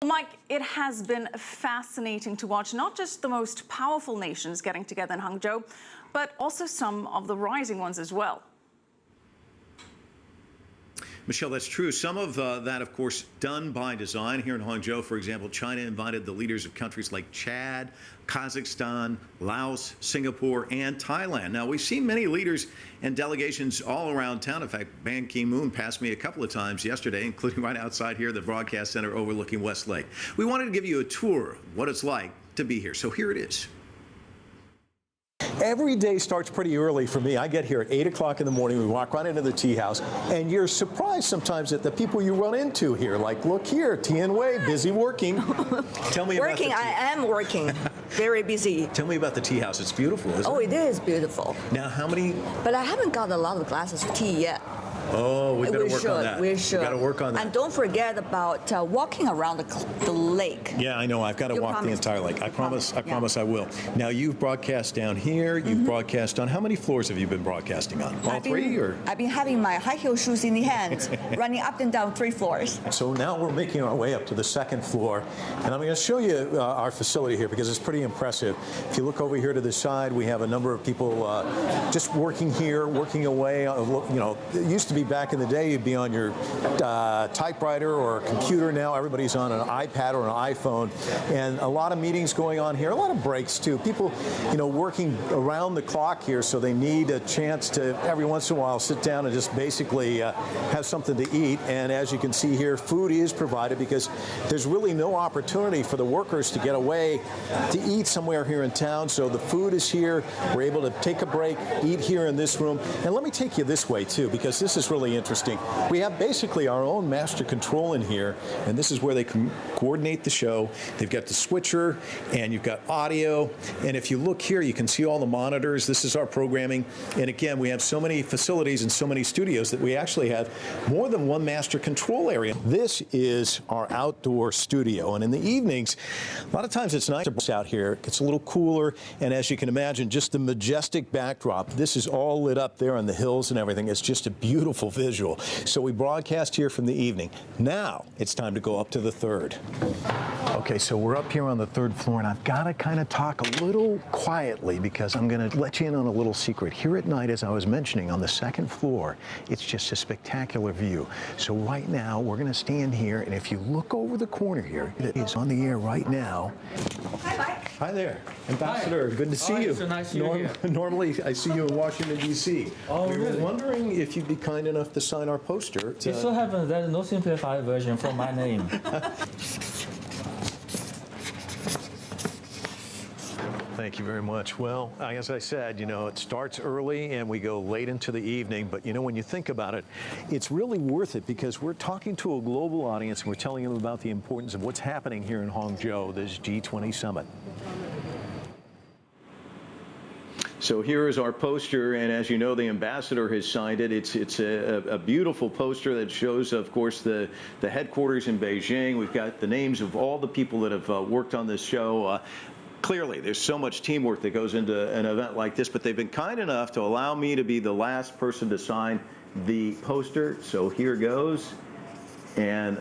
Mike, it has been fascinating to watch not just the most powerful nations getting together in Hangzhou, but also some of the rising ones as well. Michelle, that's true. Some of that, of course, done by design. Here in Hangzhou, for example, China invited the leaders of countries like Chad, Kazakhstan, Laos, Singapore, and Thailand. Now, we've seen many leaders and delegations all around town. In fact, Ban Ki-moon passed me a couple of times yesterday, including right outside here, the broadcast center overlooking West Lake. We wanted to give you a tour of what it's like to be here. So here it is. Every day starts pretty early for me. I get here at 8 o'clock in the morning. We walk right into the tea house, and you're surprised sometimes at the people you run into here. Like, look here, Tian Wei, busy working. Tell me working, about I am working. Very busy. Tell me about the tea house. It's beautiful, isn't it? Oh, it is beautiful. Now, how many? But I haven't got a lot of glasses of tea yet. Oh, we better work on that. We should. We got to work on that. And don't forget about walking around the lake. Yeah, I know. I've got to walk the entire lake. I promise I will. Now, you've broadcast down here. You've broadcast on. How many floors have you been broadcasting on? All three? Or? I've been having my high heel shoes in the hands, running up and down 3 floors. So now we're making our way up to the 2nd floor. And I'm going to show you our facility here because it's pretty impressive. If you look over here to the side, we have a number of people just working here, working away. You know, it used to be back in the day, you'd be on your typewriter or computer. Now everybody's on an iPad or an iPhone, and a lot of meetings going on here, a lot of breaks too. People, you know, working around the clock here, so they need a chance to every once in a while sit down and just basically have something to eat. And as you can see here, food is provided because there's really no opportunity for the workers to get away to eat somewhere here in town. So the food is here. We're able to take a break, eat here in this room. And let me take you this way too, because this is really interesting. We have basically our own master control in here, and this is where they can coordinate the show. They've got the switcher, and you've got audio. And if you look here, you can see all the monitors. This is our programming. And again, we have so many facilities and so many studios that we actually have more than one master control area. This is our outdoor studio, and in the evenings, a lot of times it's nice out here. It gets a little cooler, and as you can imagine, just the majestic backdrop. This is all lit up there on the hills and everything. It's just a beautiful visual. So we broadcast here from the evening. Now it's time to go up to the 3rd. Okay, so we're up here on the 3rd floor, and I've got to kind of talk a little quietly because I'm going to let you in on a little secret. Here at night, as I was mentioning, on the 2nd floor, it's just a spectacular view. So right now, we're going to stand here, and if you look over the corner here, it is on the air right now. Hi, Mike. Hi there, Ambassador. Good to see you. So nice to see you here. Normally, I see you in Washington, D.C. Oh, we were really? wondering if you'd be kind enough to sign our poster. It so happens there's no simplified version for my name. Thank you very much. Well, as I said, you know, it starts early and we go late into the evening. But, you know, when you think about it, it's really worth it because we're talking to a global audience and we're telling them about the importance of what's happening here in Hangzhou, this G20 summit. So here is our poster, and as you know, the ambassador has signed it. It's a beautiful poster that shows, of course, the headquarters in Beijing. We've got the names of all the people that have worked on this show. Clearly, there's so much teamwork that goes into an event like this, but they've been kind enough to allow me to be the last person to sign the poster. So here goes, and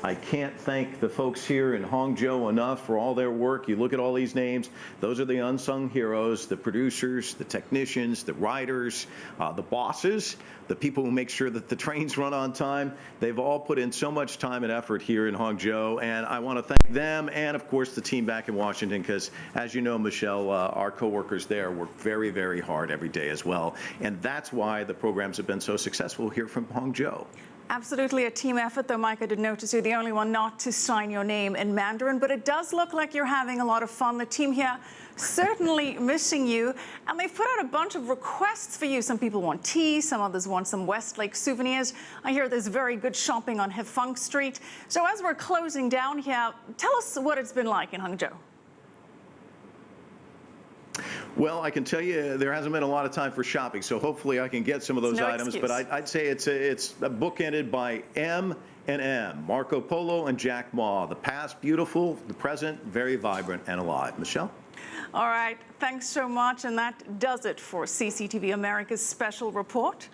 I can't thank the folks here in Hangzhou enough for all their work. You look at all these names. Those are the unsung heroes, the producers, the technicians, the writers, the bosses, the people who make sure that the trains run on time. They've all put in so much time and effort here in Hangzhou, and I want to thank them and, of course, the team back in Washington because, as you know, Michelle, our coworkers there work very, very hard every day as well, and that's why the programs have been so successful here from Hangzhou. Absolutely a team effort, though, Mike. I did notice you're the only one not to sign your name in Mandarin, but it does look like you're having a lot of fun. The team here certainly missing you, and they've put out a bunch of requests for you. Some people want tea, some others want some Westlake souvenirs. I hear there's very good shopping on Hefeng Street. So as we're closing down here, tell us what it's been like in Hangzhou. Well, I can tell you there hasn't been a lot of time for shopping, so hopefully I can get some of those items. Excuse. But I'd say it's bookended by M&M, Marco Polo and Jack Ma. The past, beautiful. The present, very vibrant and alive. Michelle? All right. Thanks so much. And that does it for CCTV America's special report.